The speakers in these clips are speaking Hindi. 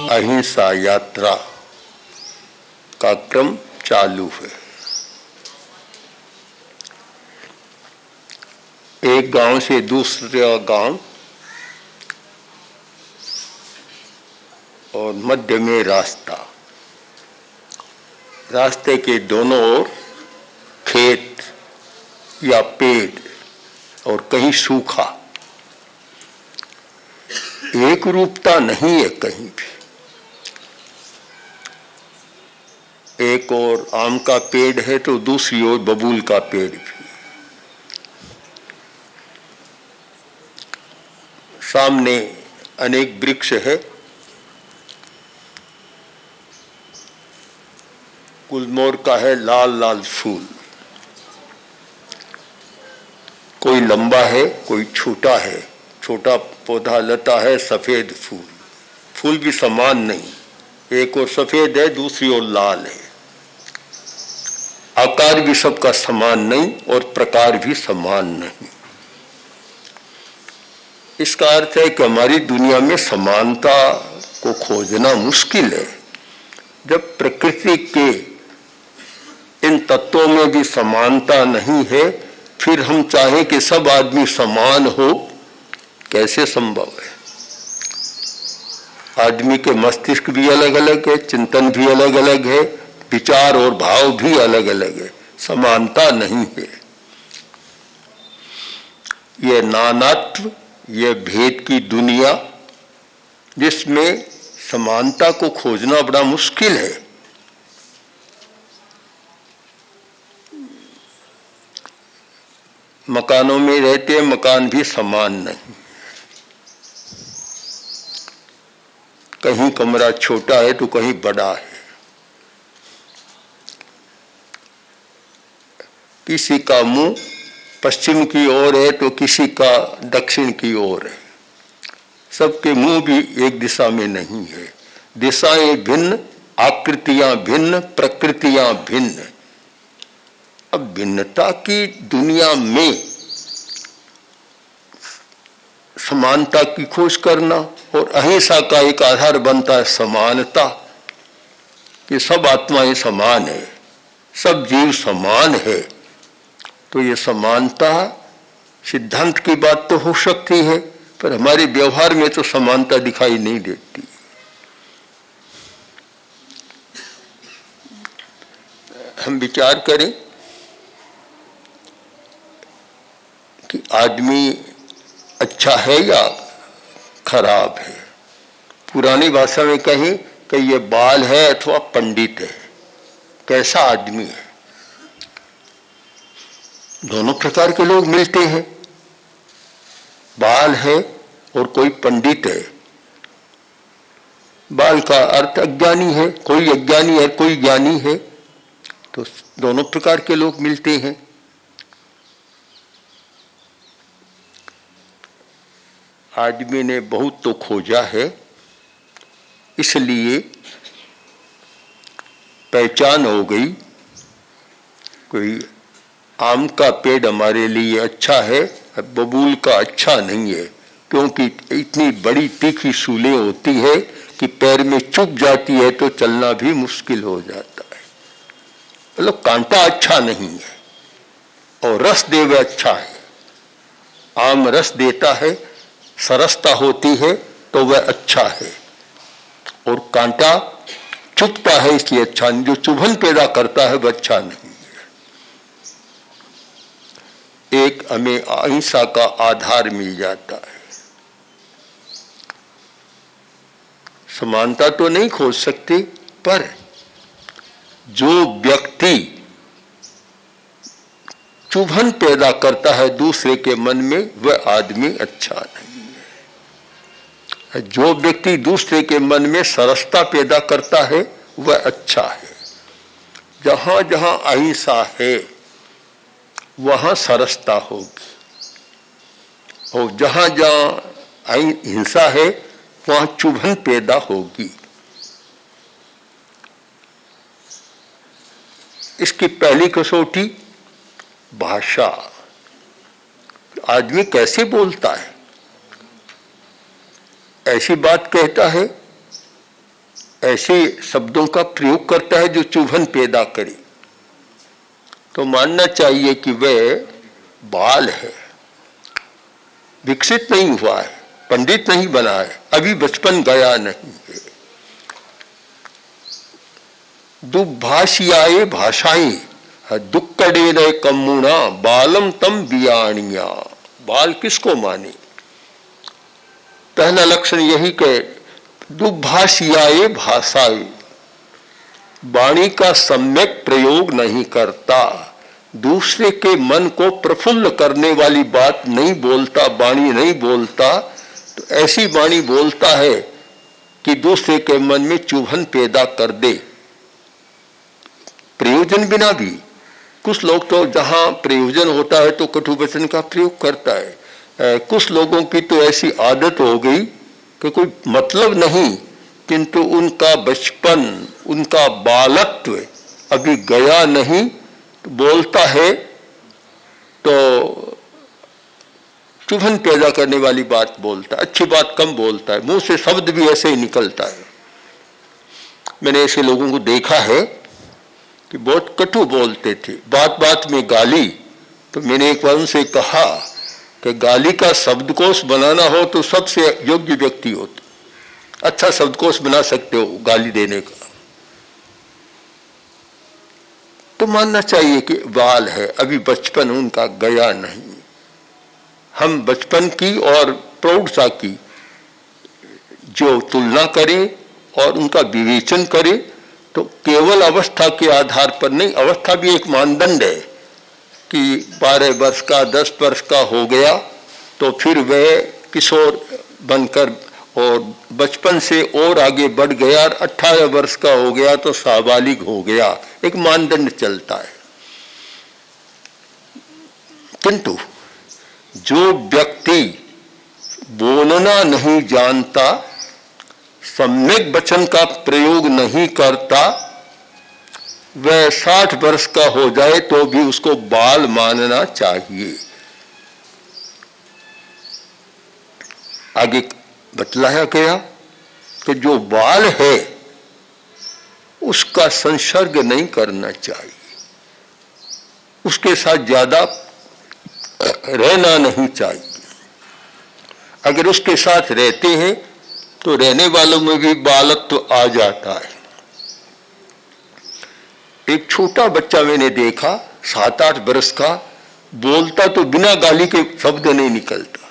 अहिंसा यात्रा का क्रम चालू है। एक गांव से दूसरा गांव और मध्य में रास्ता। रास्ते के दोनों ओर खेत या पेड़ और कहीं सूखा। एक रूपता नहीं है कहीं भी। एक और आम का पेड़ है तो दूसरी ओर बबूल का पेड़ भी। सामने अनेक वृक्ष है। गुलमोहर का है लाल लाल फूल। कोई लंबा है कोई छोटा है। छोटा पौधा लता है सफेद फूल। फूल भी समान नहीं, एक और सफेद है दूसरी ओर लाल है। आकार भी सबका समान नहीं और प्रकार भी समान नहीं। इसका अर्थ है कि हमारी दुनिया में समानता को खोजना मुश्किल है। जब प्रकृति के इन तत्वों में भी समानता नहीं है, फिर हम चाहें कि सब आदमी समान हो, कैसे संभव है? आदमी के मस्तिष्क भी अलग अलग है, चिंतन भी अलग अलग है, विचार और भाव भी अलग अलग है। समानता नहीं है। यह नानात्व, यह भेद की दुनिया जिसमें समानता को खोजना बड़ा मुश्किल है। मकानों में रहते हैं, मकान भी समान नहीं। कहीं कमरा छोटा है तो कहीं बड़ा है। किसी का मुंह पश्चिम की ओर है तो किसी का दक्षिण की ओर है। सबके मुंह भी एक दिशा में नहीं है। दिशाएं भिन्न, आकृतियां भिन्न, प्रकृतियां भिन्न। अब भिन्नता की दुनिया में समानता की खोज करना और अहिंसा का एक आधार बनता है समानता, कि सब आत्माएं समान है, सब जीव समान है। तो ये समानता सिद्धांत की बात तो हो सकती है, पर हमारे व्यवहार में तो समानता दिखाई नहीं देती। हम विचार करें कि आदमी अच्छा है या खराब है। पुरानी भाषा में कहें कि ये बाल है अथवा पंडित है, कैसा आदमी है। दोनों प्रकार के लोग मिलते हैं। बाल है और कोई पंडित है। बाल का अर्थ अज्ञानी है, कोई अज्ञानी है, कोई ज्ञानी है। तो दोनों प्रकार के लोग मिलते हैं। आदमी ने बहुत तो खोजा है, इसलिए पहचान हो गई। कोई आम का पेड़ हमारे लिए अच्छा है, बबूल का अच्छा नहीं है, क्योंकि इतनी बड़ी तीखी सूलें होती है कि पैर में चुभ जाती है तो चलना भी मुश्किल हो जाता है। मतलब कांटा अच्छा नहीं है और रस देव अच्छा है। आम रस देता है, सरसता होती है तो वह अच्छा है, और कांटा चुभता है इसलिए अच्छा नहीं। जो चुभन पैदा करता है वह अच्छा नहीं है। एक हमें अहिंसा का आधार मिल जाता है। समानता तो नहीं खोज सकते, पर जो व्यक्ति चुभन पैदा करता है दूसरे के मन में, वह आदमी अच्छा नहीं है। जो व्यक्ति दूसरे के मन में सरसता पैदा करता है वह अच्छा है। जहां जहां अहिंसा है वहां सरसता होगी, और जहां जहां हिंसा है वहां चुभन पैदा होगी। इसकी पहली कसौटी भाषा। आदमी कैसे बोलता है, ऐसी बात कहता है, ऐसे शब्दों का प्रयोग करता है जो चुभन पैदा करे, तो मानना चाहिए कि वह बाल है, विकसित नहीं हुआ है, पंडित नहीं बना है, अभी बचपन गया नहीं है। दुभाषियाए भाषाएं दुक्कड़े रहे कम्मुना बालम तम बियाणिया। बाल किसको माने? पहला लक्षण यही कि दुभाषियाए भाषाएं, वाणी का सम्यक प्रयोग नहीं करता, दूसरे के मन को प्रफुल्ल करने वाली बात नहीं बोलता, वाणी नहीं बोलता, तो ऐसी वाणी बोलता है कि दूसरे के मन में चुभन पैदा कर दे, प्रयोजन बिना भी। कुछ लोग तो जहां प्रयोजन होता है तो कटु वचन का प्रयोग करता है। कुछ लोगों की तो ऐसी आदत हो गई कि कोई मतलब नहीं, किंतु उनका बचपन, उनका बालत्व अभी गया नहीं, तो बोलता है तो चुभन पैदा करने वाली बात बोलता है, अच्छी बात कम बोलता है, मुंह से शब्द भी ऐसे ही निकलता है। मैंने ऐसे लोगों को देखा है कि बहुत कटु बोलते थे, बात बात में गाली। तो मैंने एक बार उनसे कहा कि गाली का शब्दकोश बनाना हो तो सबसे योग्य व्यक्ति हो, तो अच्छा शब्दकोश बना सकते हो गाली देने का। तो मानना चाहिए कि बाल है, अभी बचपन उनका गया नहीं। हम बचपन की और प्रौढ़ता की जो तुलना करें और उनका विवेचन करें तो केवल अवस्था के आधार पर नहीं, अवस्था भी एक मानदंड है कि 12 वर्ष का 10 वर्ष का हो गया तो फिर वह किशोर बनकर और बचपन से और आगे बढ़ गया, और 18 वर्ष का हो गया तो साबालिग हो गया, एक मानदंड चलता है। किंतु जो व्यक्ति बोलना नहीं जानता, सम्यक वचन का प्रयोग नहीं करता, वह 60 वर्ष का हो जाए तो भी उसको बाल मानना चाहिए। आगे बतलाया गया कि जो बाल है उसका संसर्ग नहीं करना चाहिए, उसके साथ ज्यादा रहना नहीं चाहिए। अगर उसके साथ रहते हैं तो रहने वालों में भी बालत्व आ जाता है। एक छोटा बच्चा मैंने देखा 7-8 वर्ष का, बोलता तो बिना गाली के शब्द नहीं निकलता।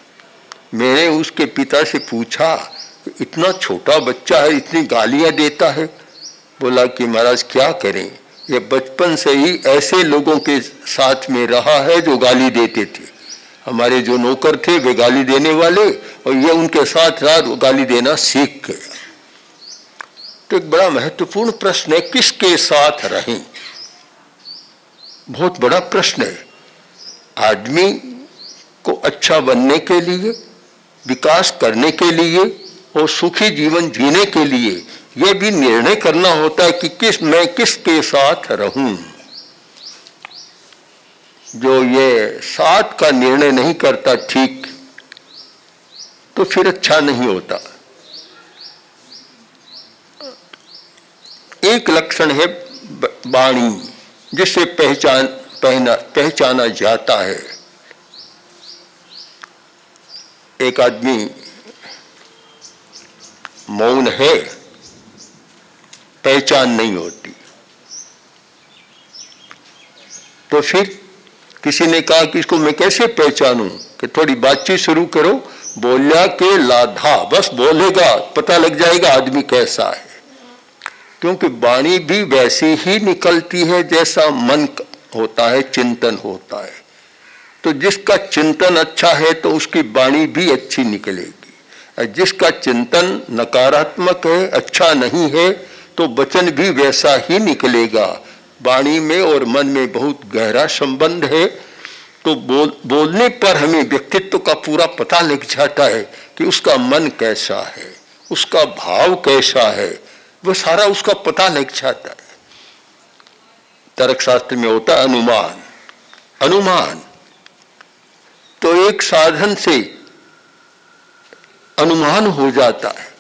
मैंने उसके पिता से पूछा, इतना छोटा बच्चा है, इतनी गालियां देता है? बोला कि महाराज क्या करें, ये बचपन से ही ऐसे लोगों के साथ में रहा है जो गाली देते थे। हमारे जो नौकर थे वे गाली देने वाले, और ये उनके साथ रहा, गाली देना सीख गया। तो एक बड़ा महत्वपूर्ण प्रश्न है, किसके साथ रहें? बहुत बड़ा प्रश्न है। आदमी को अच्छा बनने के लिए, विकास करने के लिए और सुखी जीवन जीने के लिए यह भी निर्णय करना होता है कि मैं किसके साथ रहूं। जो ये साथ का निर्णय नहीं करता ठीक, तो फिर अच्छा नहीं होता। एक लक्षण है वाणी, जिससे पहचाना जाता है। एक आदमी मौन है, पहचान नहीं होती। तो फिर किसी ने कहा कि इसको मैं कैसे पहचानूं, कि थोड़ी बातचीत शुरू करो, बोलिया के लाधा, बस बोलेगा पता लग जाएगा आदमी कैसा है। क्योंकि वाणी भी वैसी ही निकलती है जैसा मन होता है, चिंतन होता है। तो जिसका चिंतन अच्छा है तो उसकी वाणी भी अच्छी निकलेगी, और जिसका चिंतन नकारात्मक है, अच्छा नहीं है, तो वचन भी वैसा ही निकलेगा। वाणी में और मन में बहुत गहरा संबंध है। तो बोलने पर हमें व्यक्तित्व का पूरा पता लग जाता है कि उसका मन कैसा है, उसका भाव कैसा है, वो सारा उसका पता लग जाता है। तर्कशास्त्र में होता है अनुमान। अनुमान तो एक साधन से अनुमान हो जाता है।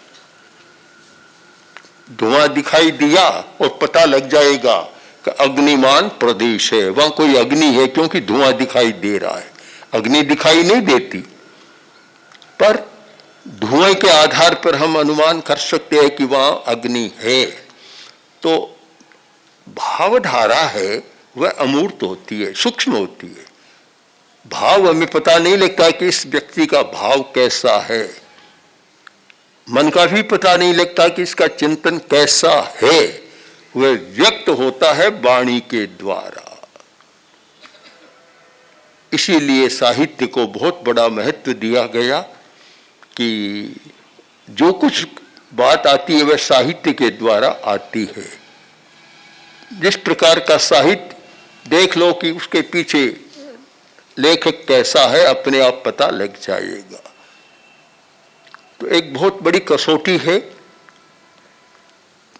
धुआं दिखाई दिया और पता लग जाएगा कि अग्निमान प्रदेश है, वहां कोई अग्नि है, क्योंकि धुआं दिखाई दे रहा है। अग्नि दिखाई नहीं देती, पर धुएं के आधार पर हम अनुमान कर सकते हैं कि वहां अग्नि है। तो भावधारा है वह अमूर्त होती है, सूक्ष्म होती है। भाव हमें पता नहीं लगता कि इस व्यक्ति का भाव कैसा है, मन का भी पता नहीं लगता कि इसका चिंतन कैसा है। वह व्यक्त होता है वाणी के द्वारा। इसीलिए साहित्य को बहुत बड़ा महत्व दिया गया कि जो कुछ बात आती है वह साहित्य के द्वारा आती है। जिस प्रकार का साहित्य देख लो कि उसके पीछे लेखक कैसा है, अपने आप पता लग जाएगा। तो एक बहुत बड़ी कसौटी है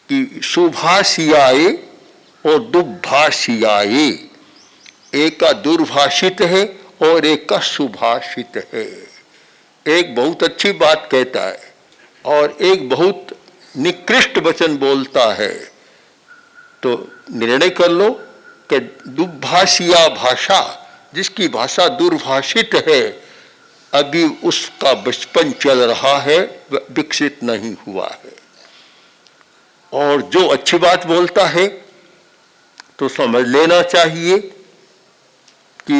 कि सुभाषियाए और दुर्भाषियाए, एक का दुर्भाषित है और एक का सुभाषित है। एक बहुत अच्छी बात कहता है और एक बहुत निकृष्ट वचन बोलता है। तो निर्णय कर लो कि दुर्भाषिया भाषा, जिसकी भाषा दुर्भाषित है, अभी उसका बचपन चल रहा है, विकसित नहीं हुआ है। और जो अच्छी बात बोलता है तो समझ लेना चाहिए कि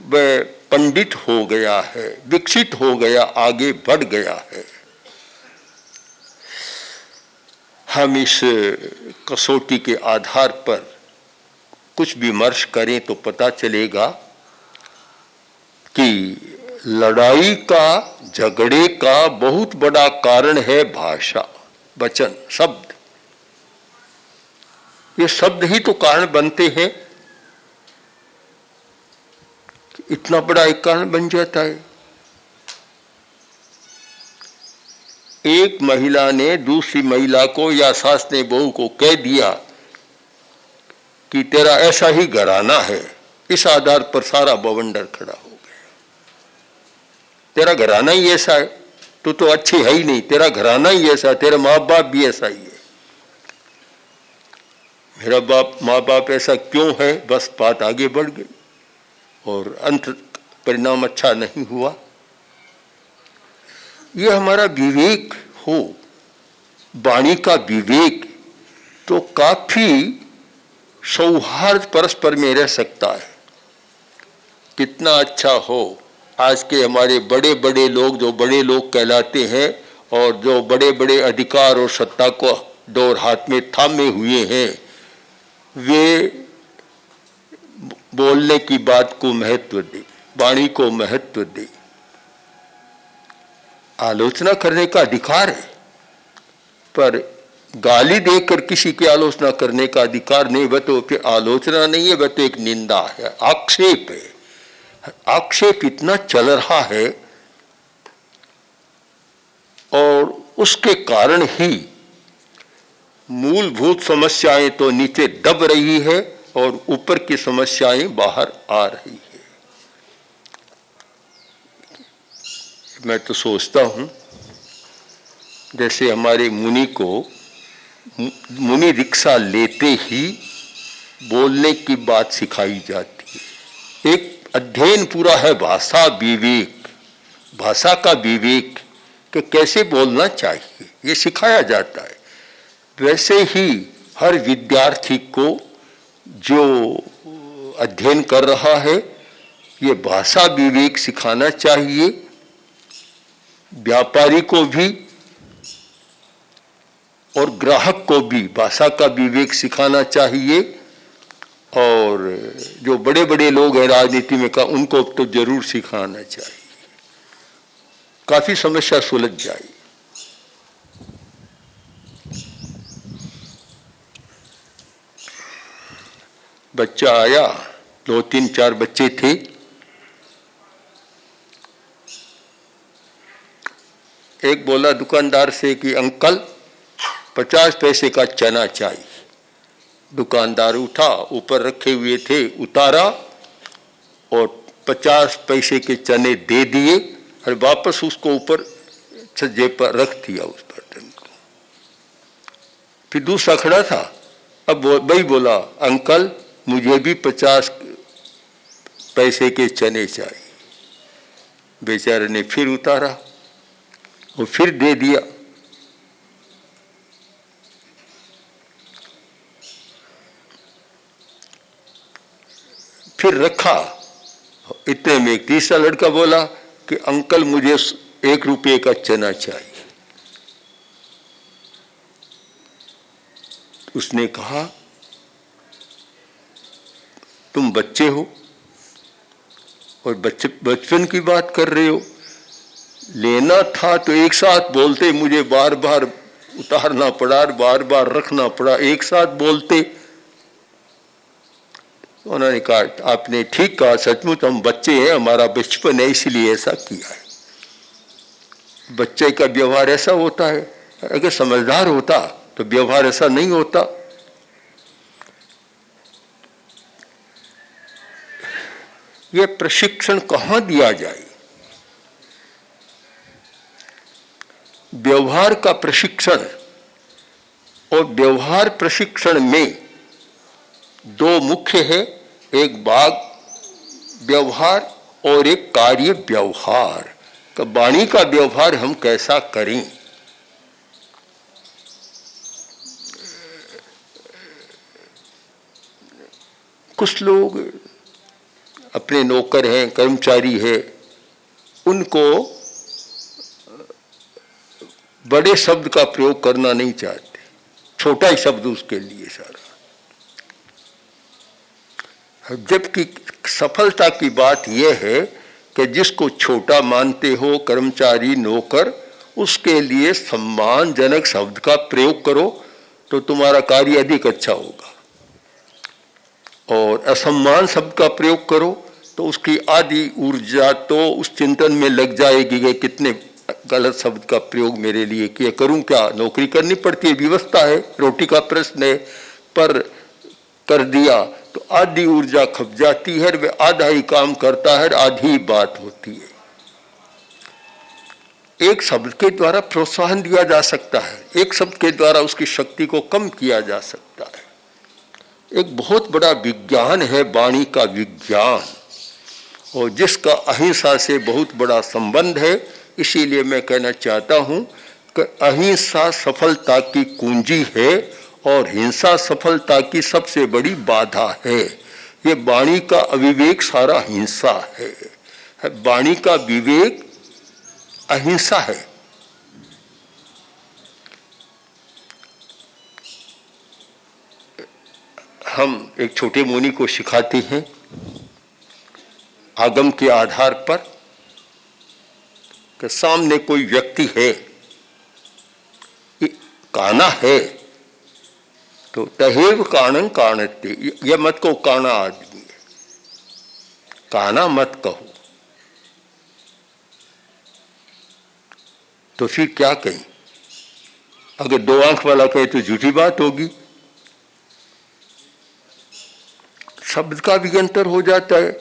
वह पंडित हो गया है, विकसित हो गया, आगे बढ़ गया है। हम इस कसौटी के आधार पर कुछ विमर्श करें तो पता चलेगा कि लड़ाई का, झगड़े का बहुत बड़ा कारण है भाषा, वचन, शब्द। ये शब्द ही तो कारण बनते हैं। इतना बड़ा एक कारण बन जाता है। एक महिला ने दूसरी महिला को या सास ने बहू को कह दिया कि तेरा ऐसा ही घराना है, इस आधार पर सारा बवंडर खड़ा हो गया। तेरा घराना ही ऐसा है, तू तो अच्छी है ही नहीं, तेरा घराना ही ऐसा है, तेरे माँ बाप भी ऐसा ही है। मेरा माँ बाप ऐसा क्यों है, बस बात आगे बढ़ गई और अंत परिणाम अच्छा नहीं हुआ। ये हमारा विवेक हो, वाणी का विवेक, तो काफी सौहार्द परस्पर में रह सकता है। कितना अच्छा हो, आज के हमारे बड़े बड़े लोग, जो बड़े लोग कहलाते हैं और जो बड़े बड़े अधिकार और सत्ता को डोर हाथ में थामे हुए हैं, वे बोलने की बात को महत्व दे, वाणी को महत्व दे। आलोचना करने का अधिकार है, पर गाली देकर किसी की आलोचना करने का अधिकार नहीं। वह तो फिर आलोचना नहीं है, वह तो एक निंदा है, आक्षेप है। आक्षेप इतना चल रहा है और उसके कारण ही मूलभूत समस्याएं तो नीचे दब रही है और ऊपर की समस्याएं बाहर आ रही है। मैं तो सोचता हूं जैसे हमारे मुनि को, मुनि रिक्शा लेते ही बोलने की बात सिखाई जाती है। एक अध्ययन पूरा है भाषा विवेक, भाषा का विवेक, कि कैसे बोलना चाहिए, ये सिखाया जाता है। वैसे ही हर विद्यार्थी को जो अध्ययन कर रहा है, ये भाषा विवेक सिखाना चाहिए। व्यापारी को भी और ग्राहक को भी भाषा का विवेक सिखाना चाहिए। और जो बड़े बड़े लोग हैं राजनीति में का, उनको तो जरूर सिखाना चाहिए। काफी समस्या सुलझ जाएगी। बच्चा आया, 2, 3, 4 बच्चे थे। एक बोला दुकानदार से कि अंकल 50 पैसे का चना चाहिए। दुकानदार उठा, ऊपर रखे हुए थे, उतारा और 50 पैसे के चने दे दिए और वापस उसको ऊपर सज्जे पर रख दिया उस बर्तन को। फिर दूसरा खड़ा था, अब भाई बोला, अंकल मुझे भी 50 पैसे के चने चाहिए। बेचारे ने फिर उतारा और फिर दे दिया। फिर रखा। इतने में एक तीसरा लड़का बोला कि अंकल मुझे 1 रुपये का चना चाहिए। उसने कहा तुम बच्चे हो और बचपन की बात कर रहे हो, लेना था तो एक साथ बोलते, मुझे बार बार उतारना पड़ा, बार बार रखना पड़ा, एक साथ बोलते। उन्होंने कहा आपने ठीक कहा, सचमुच हम बच्चे हैं, हमारा बचपन है इसलिए ऐसा किया है। बच्चे का व्यवहार ऐसा होता है, अगर समझदार होता तो व्यवहार ऐसा नहीं होता। यह प्रशिक्षण कहां दिया जाए? व्यवहार का प्रशिक्षण, और व्यवहार प्रशिक्षण में 2 मुख्य है, एक वाग व्यवहार और एक कार्य व्यवहार। का वाणी का व्यवहार हम कैसा करें? कुछ लोग अपने नौकर हैं, कर्मचारी है, उनको बड़े शब्द का प्रयोग करना नहीं चाहते, छोटा ही शब्द उसके लिए सारा। जबकि सफलता की बात यह है कि जिसको छोटा मानते हो, कर्मचारी नौकर, उसके लिए सम्मानजनक शब्द का प्रयोग करो तो तुम्हारा कार्य अधिक अच्छा होगा। और असम्मान शब्द का प्रयोग करो तो उसकी आधी ऊर्जा तो उस चिंतन में लग जाएगी कि कितने गलत शब्द का प्रयोग मेरे लिए किया, करूं क्या, नौकरी करनी पड़ती है, व्यवस्था है, रोटी का प्रश्न है, पर कर दिया तो आधी ऊर्जा खप जाती है, वह आधा ही काम करता है, आधी ही बात होती है। एक शब्द के द्वारा प्रोत्साहन दिया जा सकता है, एक शब्द के द्वारा उसकी शक्ति को कम किया जा सकता है। एक बहुत बड़ा विज्ञान है वाणी का विज्ञान, और जिसका अहिंसा से बहुत बड़ा संबंध है। इसीलिए मैं कहना चाहता हूं कि अहिंसा सफलता की कुंजी है और हिंसा सफलता की सबसे बड़ी बाधा है। ये वाणी का अविवेक सारा हिंसा है, वाणी का विवेक अहिंसा है। हम एक छोटे मुनि को सिखाते हैं आगम के आधार पर कि सामने कोई व्यक्ति है, काना है, तो तहेव काणं काणते, यह मत कहो काना आदमी है, काना मत कहो। तो फिर क्या कहें? अगर 2 आंख वाला कहे तो झूठी बात होगी। शब्द का भी अंतर हो जाता है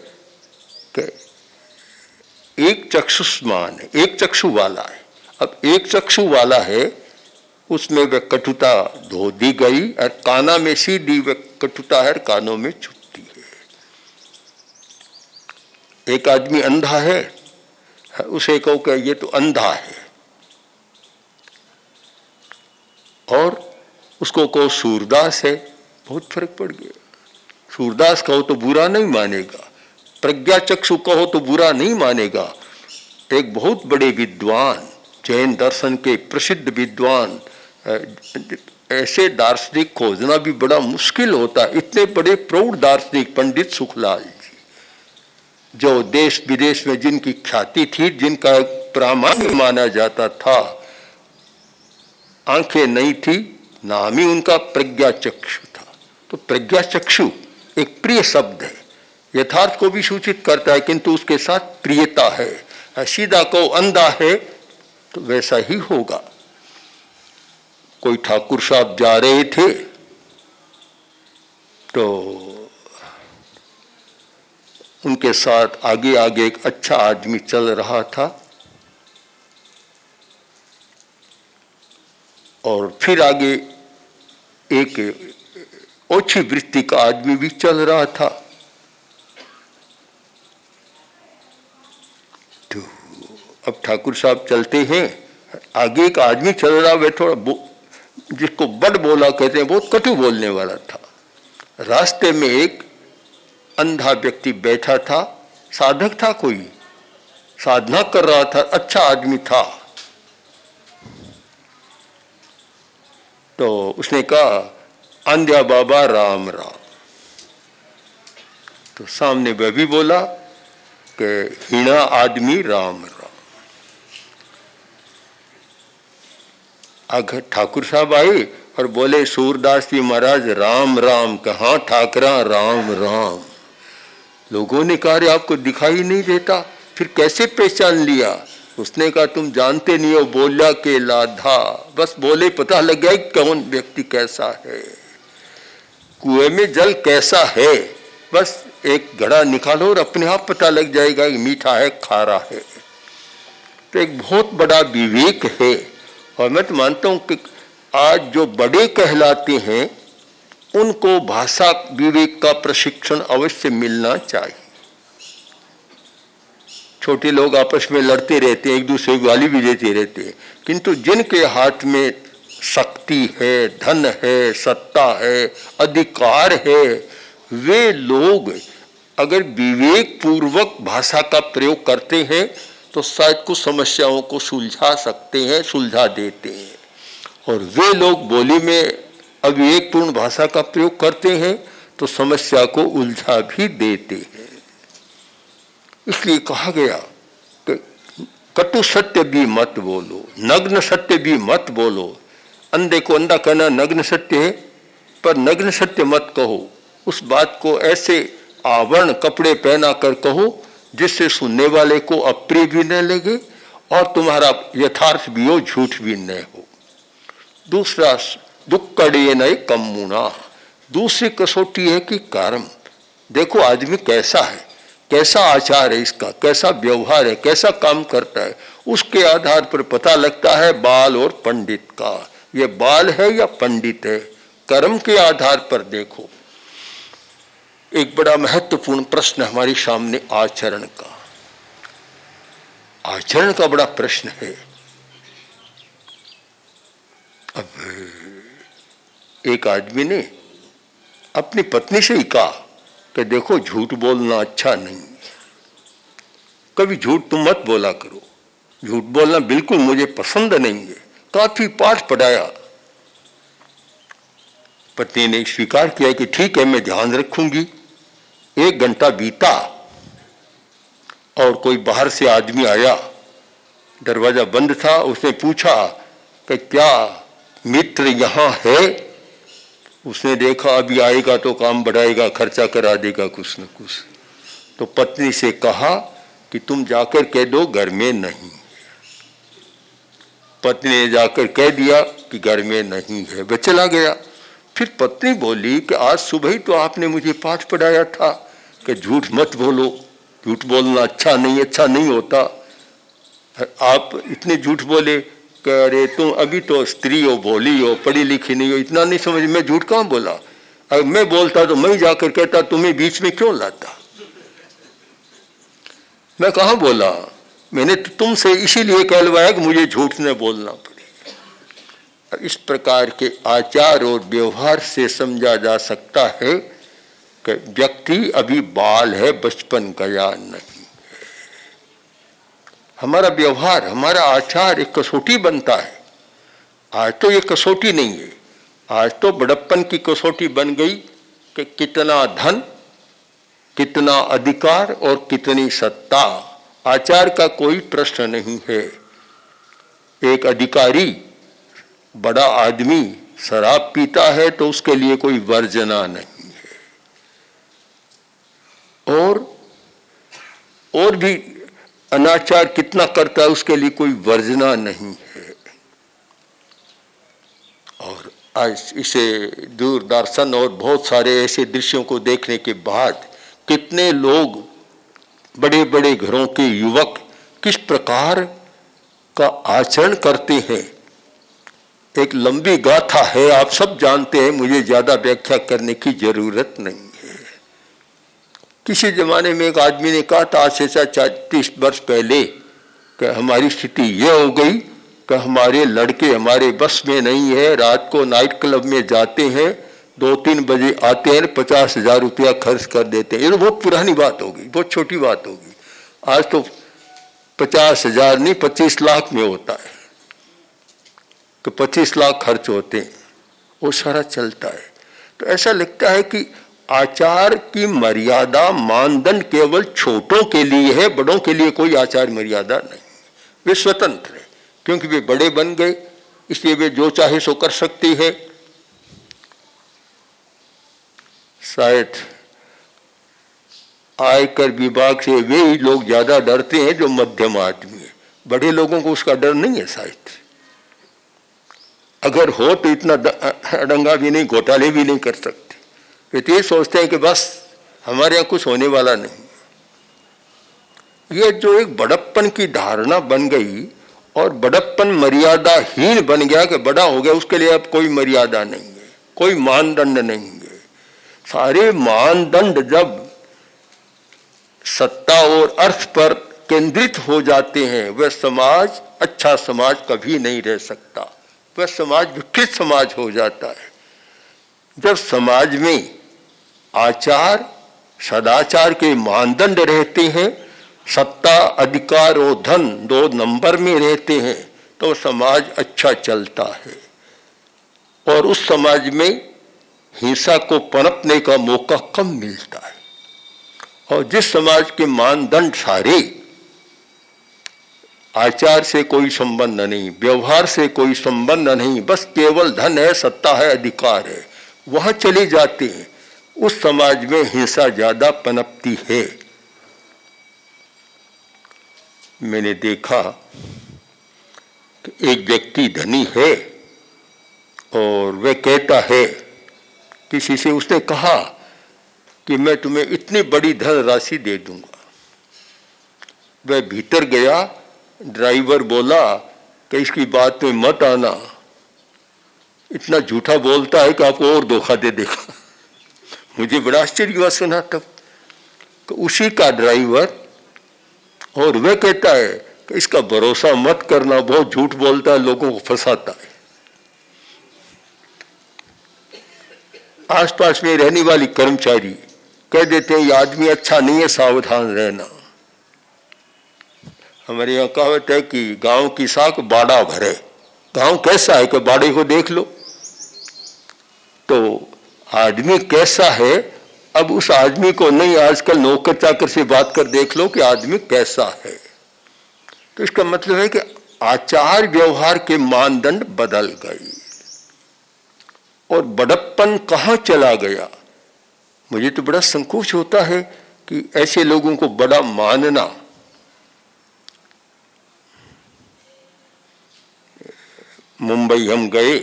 कि एक चक्षुष्मान है, एक चक्षु वाला है। अब एक चक्षु वाला है, उसमें वह कटुता धो दी गई, और काना में सीधी वह कटुता है, कानों में छुपती है। एक आदमी अंधा है, उसे कहो कि ये तो अंधा है, और उसको कहो सूरदास है, बहुत फर्क पड़ गया। सूरदास कहो तो बुरा नहीं मानेगा, प्रज्ञा चक्षु कहो तो बुरा नहीं मानेगा। एक बहुत बड़े विद्वान, जैन दर्शन के प्रसिद्ध विद्वान, ऐसे दार्शनिक खोजना भी बड़ा मुश्किल होता है। इतने बड़े प्रौढ़ दार्शनिक पंडित सुखलाल जी, जो देश विदेश में जिनकी ख्याति थी, जिनका प्रामाण्य माना जाता था, आंखें नहीं थी, नाम ही उनका प्रज्ञा चक्षु था। तो प्रज्ञा चक्षु एक प्रिय शब्द है, यथार्थ को भी सूचित करता है, किंतु उसके साथ प्रियता है। सीधा को अंधा है तो वैसा ही होगा। कोई ठाकुर साहब जा रहे थे तो उनके साथ आगे आगे एक अच्छा आदमी चल रहा था। और फिर आगे एक ओछी वृत्ति का आदमी भी चल रहा था। तो अब ठाकुर साहब चलते हैं, आगे एक आदमी चल रहा है, थोड़ा जिसको बड़ बोला कहते हैं, बहुत कटु बोलने वाला था। रास्ते में एक अंधा व्यक्ति बैठा था, साधक था, कोई साधना कर रहा था, अच्छा आदमी था। तो उसने कहा, अंध्या बाबा राम राम। तो सामने वह भी बोला कि हीना आदमी राम राम। आगे ठाकुर साहब आए और बोले, सूरदास जी महाराज राम राम। कहाँ ठाकरा राम राम। लोगों ने कहा, आपको दिखाई नहीं देता, फिर कैसे पहचान लिया? उसने कहा, तुम जानते नहीं हो, बोला के लाधा। बस बोले पता लग गया कौन व्यक्ति कैसा है, कुएं में जल कैसा है। बस एक घड़ा निकालो और अपने आप पता लग जाएगा कि मीठा है खारा है। तो एक बहुत बड़ा विवेक है। और मैं तो मानता हूं कि आज जो बड़े कहलाते हैं उनको भाषा विवेक का प्रशिक्षण अवश्य मिलना चाहिए। छोटे लोग आपस में लड़ते रहते हैं, एक दूसरे को गाली भी देते रहते हैं, किंतु जिनके हाथ में शक्ति है, धन है, सत्ता है, अधिकार है, वे लोग अगर विवेक पूर्वक भाषा का प्रयोग करते हैं तो शायद कुछ समस्याओं को सुलझा सकते हैं, सुलझा देते हैं। और वे लोग बोली में अविवेकपूर्ण भाषा का प्रयोग करते हैं तो समस्या को उलझा भी देते हैं। इसलिए कहा गया कि कटु सत्य भी मत बोलो, नग्न सत्य भी मत बोलो। अंधे को अंधा कहना नग्न सत्य है, पर नग्न सत्य मत कहो। उस बात को ऐसे आवरण कपड़े पहना कर कहो जिससे सुनने वाले को अप्रिय भी न लगे और तुम्हारा यथार्थ भी हो, झूठ भी न हो। दूसरा, दुक्कड़े नए कम्मुना। दूसरी कसौटी है कि कर्म। देखो आदमी कैसा है, कैसा आचार है इसका, कैसा व्यवहार है, कैसा काम करता है, उसके आधार पर पता लगता है बाल और पंडित का। ये बाल है या पंडित है, कर्म के आधार पर देखो। एक बड़ा महत्वपूर्ण प्रश्न हमारे सामने आचरण का, आचरण का बड़ा प्रश्न है। अब एक आदमी ने अपनी पत्नी से ही कहा कि देखो झूठ बोलना अच्छा नहीं, कभी झूठ तुम मत बोला करो, झूठ बोलना बिल्कुल मुझे पसंद नहीं है। काफी पाठ पढ़ाया, पत्नी ने स्वीकार किया कि ठीक है मैं ध्यान रखूंगी। 1 घंटा बीता और कोई बाहर से आदमी आया, दरवाजा बंद था। उसने पूछा कि क्या मित्र यहाँ है? उसने देखा अभी आएगा तो काम बढ़ाएगा, खर्चा करा देगा कुछ न कुछ। तो पत्नी से कहा कि तुम जाकर कह दो घर में नहीं। पत्नी ने जाकर कह दिया कि घर में नहीं है, वह चला गया। फिर पत्नी बोली कि आज सुबह ही तो आपने मुझे पाठ पढ़ाया था कि झूठ मत बोलो, झूठ बोलना अच्छा नहीं होता। आप इतने झूठ बोले कि अरे तुम अभी तो स्त्री हो, भोली हो, पढ़ी लिखी नहीं हो, इतना नहीं समझ। मैं झूठ कहाँ बोला? अगर मैं बोलता तो मैं जाकर कहता तुम्हें बीच में क्यों लाता? मैं कहाँ बोला? मैंने तो तुमसे इसीलिए कहलवाया कि मुझे झूठ न बोलना पड़े। इस प्रकार के आचार और व्यवहार से समझा जा सकता है कि व्यक्ति अभी बाल है, बचपन गया नहीं है। हमारा व्यवहार, हमारा आचार एक कसौटी बनता है। आज तो ये कसौटी नहीं है, आज तो बड़प्पन की कसौटी बन गई कि कितना धन, कितना अधिकार और कितनी सत्ता। आचार का कोई प्रश्न नहीं है। एक अधिकारी, बड़ा आदमी शराब पीता है तो उसके लिए कोई वर्जना नहीं है, और भी अनाचार कितना करता है उसके लिए कोई वर्जना नहीं है। और आज इसे दूरदर्शन और बहुत सारे ऐसे दृश्यों को देखने के बाद कितने लोग, बड़े बड़े घरों के युवक किस प्रकार का आचरण करते हैं। एक लंबी गाथा है, आप सब जानते हैं, मुझे ज्यादा व्याख्या करने की जरूरत नहीं है। किसी जमाने में एक आदमी ने कहा था, आज से 30 वर्ष पहले, कि हमारी स्थिति यह हो गई कि हमारे लड़के हमारे बस में नहीं है, रात को नाइट क्लब में जाते हैं, 2-3 बजे आते हैं, 50,000 रुपया खर्च कर देते हैं। ये तो बहुत पुरानी बात होगी, बहुत छोटी बात होगी। आज तो 50,000 नहीं 25 लाख में होता है कि 25 लाख खर्च होते हैं, वो सारा चलता है। तो ऐसा लगता है कि आचार की मर्यादा मानदंड केवल छोटों के लिए है, बड़ों के लिए कोई आचार मर्यादा नहीं। वे स्वतंत्र है, क्योंकि वे बड़े बन गए, इसलिए वे जो चाहे सो कर सकती है। शायद आयकर विभाग से वे ही लोग ज्यादा डरते हैं जो मध्यम आदमी है, बड़े लोगों को उसका डर नहीं है शायद। अगर हो तो इतना अड़ंगा भी नहीं, घोटाले भी नहीं कर सकते। वे तो ये सोचते हैं कि बस हमारे यहाँ कुछ होने वाला नहीं। ये जो एक बड़प्पन की धारणा बन गई और बड़प्पन मर्यादाहीन बन गया कि बड़ा हो गया, उसके लिए अब कोई मर्यादा नहीं है, कोई मानदंड नहीं है। सारे मानदंड जब सत्ता और अर्थ पर केंद्रित हो जाते हैं, वह समाज अच्छा समाज कभी नहीं रह सकता, वह समाज विकृत समाज हो जाता है। जब समाज में आचार सदाचार के मानदंड रहते हैं, सत्ता अधिकार और धन 2 नंबर में रहते हैं, तो समाज अच्छा चलता है और उस समाज में हिंसा को पनपने का मौका कम मिलता है। और जिस समाज के मानदंड सारे आचार से कोई संबंध नहीं, व्यवहार से कोई संबंध नहीं, बस केवल धन है, सत्ता है, अधिकार है, वहां चले जाते हैं, उस समाज में हिंसा ज्यादा पनपती है। मैंने देखा कि एक व्यक्ति धनी है और वह कहता है, किसी से उसने कहा कि मैं तुम्हें इतनी बड़ी धनराशि दे दूंगा। वह भीतर गया, ड्राइवर बोला कि इसकी बात में मत आना, इतना झूठा बोलता है कि आपको और धोखा दे देगा। मुझे बड़ा आश्चर्य हुआ सुना तब कि उसी का ड्राइवर, और वह कहता है कि इसका भरोसा मत करना, बहुत झूठ बोलता है, लोगों को फंसाता है। आसपास में रहने वाली कर्मचारी कह देते हैं ये आदमी अच्छा नहीं है, सावधान रहना। हमारे यहाँ कहावत है कि गांव की साख बाड़ा भरे। गांव कैसा है कि बाड़े को देख लो, तो आदमी कैसा है, अब उस आदमी को नहीं, आजकल नौकर चाकर से बात कर देख लो कि आदमी कैसा है। तो इसका मतलब है कि आचार व्यवहार के मानदंड बदल गए और बड़प्पन कहाँ चला गया। मुझे तो बड़ा संकोच होता है कि ऐसे लोगों को बड़ा मानना। मुंबई हम गए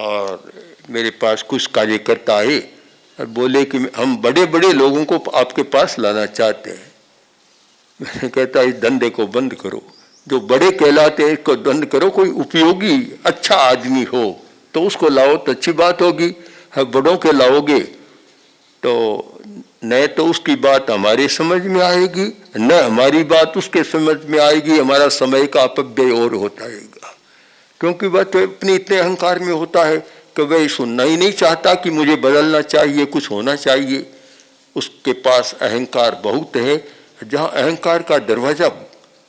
और मेरे पास कुछ कार्यकर्ता आए और बोले कि हम बड़े बड़े लोगों को आपके पास लाना चाहते हैं। मैंने कहता इस धंधे को बंद करो, जो बड़े कहलाते हैं इसको बंद करो, कोई उपयोगी अच्छा आदमी हो तो उसको लाओ तो अच्छी बात होगी। बड़ों के लाओगे तो न तो उसकी बात हमारे समझ में आएगी, न हमारी बात उसके समझ में आएगी, हमारा समय का अपव्यय और होता रहेगा। क्योंकि वह तो अपने इतने अहंकार में होता है कि वह सुनना ही नहीं चाहता कि मुझे बदलना चाहिए, कुछ होना चाहिए। उसके पास अहंकार बहुत है। जहाँ अहंकार का दरवाजा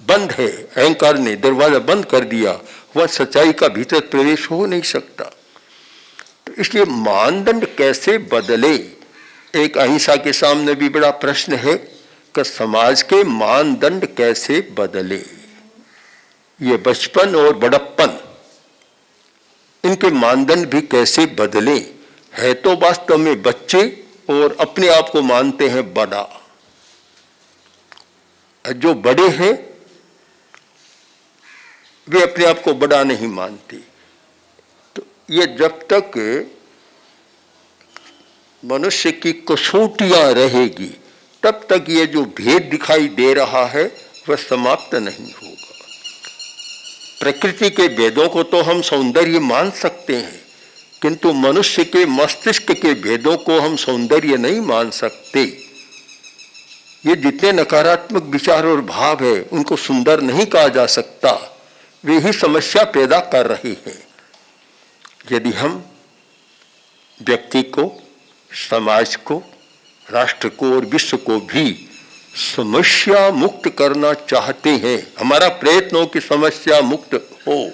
बंद है, अहंकार ने दरवाजा बंद कर दिया, वह सच्चाई का भीतर प्रवेश हो नहीं सकता। तो इसलिए मानदंड कैसे बदले, एक अहिंसा के सामने भी बड़ा प्रश्न है कि समाज के मानदंड कैसे बदले। ये बचपन और बड़प्पन, इनके मानदंड भी कैसे बदले। है तो वास्तव में बच्चे और अपने आप को मानते हैं बड़ा। जो बड़े हैं वे अपने आप को बड़ा नहीं मानते। तो ये जब तक मनुष्य की कसौटियां रहेगी तब तक ये जो भेद दिखाई दे रहा है वह समाप्त नहीं होगा। प्रकृति के भेदों को तो हम सौंदर्य मान सकते हैं, किंतु मनुष्य के मस्तिष्क के भेदों को हम सौंदर्य नहीं मान सकते। ये जितने नकारात्मक विचार और भाव है उनको सुंदर नहीं कहा जा सकता, वे ही समस्या पैदा कर रहे हैं। यदि हम व्यक्ति को, समाज को, राष्ट्र को और विश्व को भी समस्या मुक्त करना चाहते हैं, हमारा प्रयत्न हो कि समस्या मुक्त हो,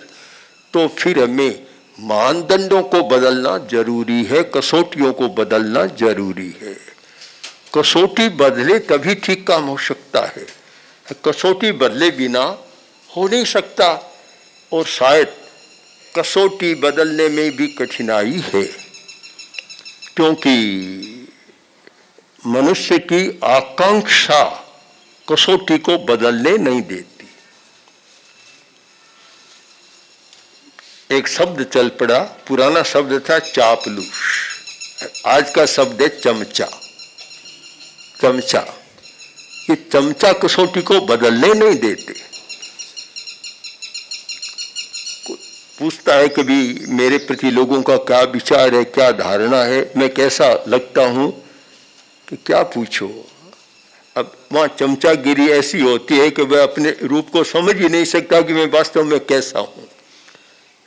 तो फिर हमें मानदंडों को बदलना जरूरी है, कसौटियों को बदलना जरूरी है। कसौटी बदले तभी ठीक काम हो सकता है, कसौटी बदले बिना हो नहीं सकता। और शायद कसौटी बदलने में भी कठिनाई है, क्योंकि मनुष्य की आकांक्षा कसौटी को बदलने नहीं देती। एक शब्द चल पड़ा, पुराना शब्द था चापलूस, आज का शब्द है चमचा। चमचा, ये चमचा कसौटी को बदलने नहीं देते। पूछता है कभी मेरे प्रति लोगों का क्या विचार है, क्या धारणा है, मैं कैसा लगता हूं, कि क्या पूछो। अब वहां चमचागिरी ऐसी होती है कि वह अपने रूप को समझ ही नहीं सकता कि मैं वास्तव में कैसा हूं।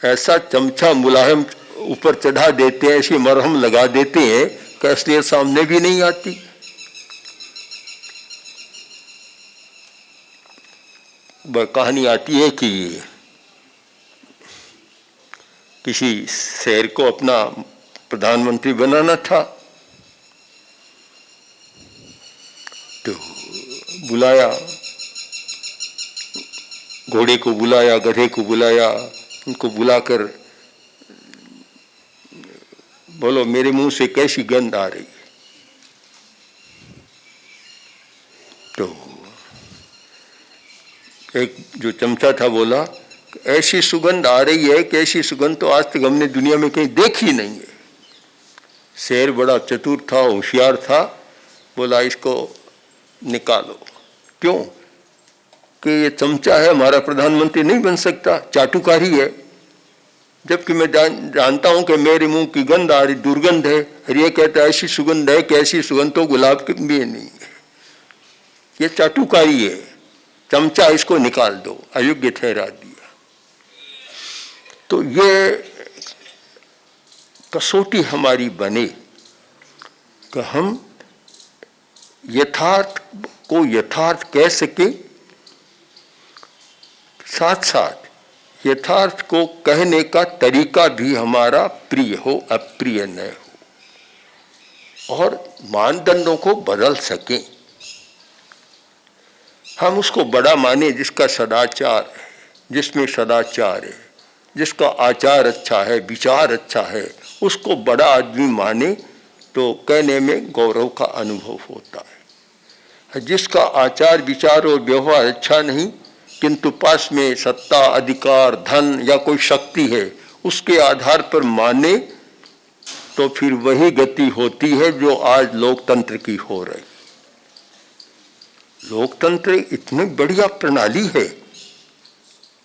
ऐसा चमचा मुलायम ऊपर चढ़ा देते हैं, ऐसी मरहम लगा देते हैं कि असलियत सामने भी नहीं आती। वह कहानी आती है कि किसी शहर को अपना प्रधानमंत्री बनाना था, तो बुलाया, घोड़े को बुलाया, गधे को बुलाया, उनको बुलाकर बोलो मेरे मुंह से कैसी गंध आ रही है। तो एक जो चमचा था बोला ऐसी सुगंध आ रही है कि ऐसी सुगंध तो आज तक हमने दुनिया में कहीं देखी नहीं है। शेर बड़ा चतुर था, होशियार था, बोला इसको निकालो। क्यों? कि ये चमचा है, हमारा प्रधानमंत्री नहीं बन सकता, चाटुकारी है। जबकि मैं जानता हूं कि मेरे मुंह की गंध आ रही, दुर्गंध है, और ये कहता है ऐसी सुगंध है कि ऐसी सुगंध तो गुलाब की भी नहीं है। ये चाटुकारी है, चमचा, इसको निकाल दो, अयोग्य ठहरा दिया। तो ये कसौटी हमारी बने कि हम यथार्थ को यथार्थ कह सके, साथ साथ यथार्थ को कहने का तरीका भी हमारा प्रिय हो, अप्रिय न हो, और मानदंडों को बदल सकें। हम उसको बड़ा माने जिसका सदाचार है, जिसमें सदाचार है, जिसका आचार अच्छा है, विचार अच्छा है, उसको बड़ा आदमी माने तो कहने में गौरव का अनुभव होता है। जिसका आचार विचार और व्यवहार अच्छा नहीं, किंतु पास में सत्ता, अधिकार, धन या कोई शक्ति है, उसके आधार पर माने तो फिर वही गति होती है जो आज लोकतंत्र की हो रही। लोकतंत्र इतनी बढ़िया प्रणाली है,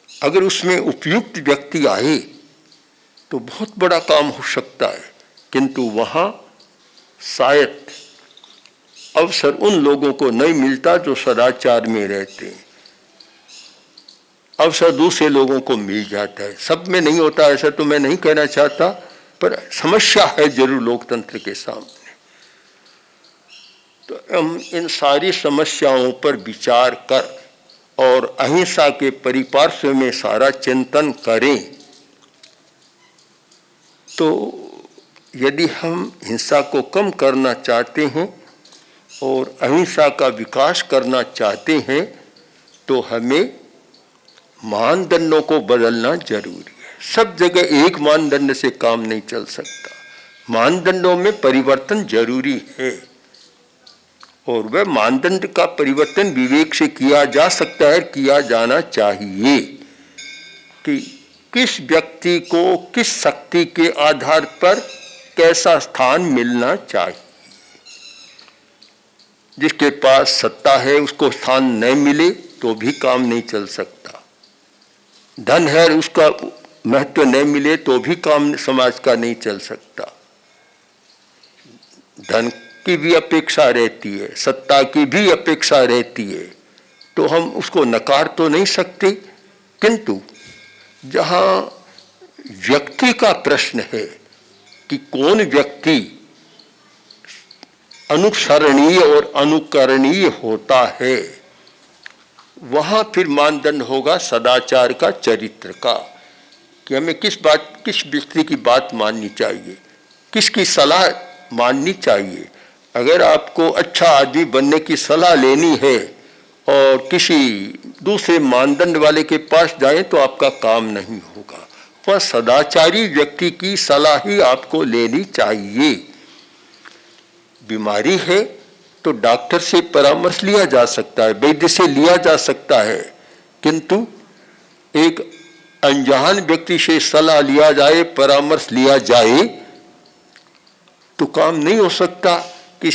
अगर उसमें उपयुक्त व्यक्ति आए तो बहुत बड़ा काम हो सकता है, किंतु वहां शायद अवसर उन लोगों को नहीं मिलता जो सदाचार में रहते हैं। अवसर दूसरे लोगों को मिल जाता है, सब में नहीं होता ऐसा तो मैं नहीं कहना चाहता, पर समस्या है जरूर लोकतंत्र के सामने। तो हम इन सारी समस्याओं पर विचार कर और अहिंसा के परिपार्श्व में सारा चिंतन करें, तो यदि हम हिंसा को कम करना चाहते हैं और अहिंसा का विकास करना चाहते हैं, तो हमें मानदंडों को बदलना जरूरी है। सब जगह एक मानदंड से काम नहीं चल सकता, मानदंडों में परिवर्तन जरूरी है, और वह मानदंड का परिवर्तन विवेक से किया जा सकता है, किया जाना चाहिए कि किस व्यक्ति को किस शक्ति के आधार पर कैसा स्थान मिलना चाहिए। जिसके पास सत्ता है उसको स्थान नहीं मिले तो भी काम नहीं चल सकता। धन है उसका महत्व नहीं मिले तो भी काम समाज का नहीं चल सकता। धन की भी अपेक्षा रहती है, सत्ता की भी अपेक्षा रहती है, तो हम उसको नकार तो नहीं सकते। किंतु जहां व्यक्ति का प्रश्न है कि कौन व्यक्ति अनुसरणीय और अनुकरणीय होता है, वहां फिर मानदंड होगा सदाचार का, चरित्र का, कि हमें किस व्यक्ति की बात माननी चाहिए, किसकी सलाह माननी चाहिए। अगर आपको अच्छा आदमी बनने की सलाह लेनी है और किसी दूसरे मानदंड वाले के पास जाएं तो आपका काम नहीं होगा। वह सदाचारी व्यक्ति की सलाह ही आपको लेनी चाहिए। बीमारी है तो डॉक्टर से परामर्श लिया जा सकता है, वैद्य से लिया जा सकता है, किंतु एक अनजान व्यक्ति से सलाह लिया जाए, परामर्श लिया जाए तो काम नहीं हो सकता। कि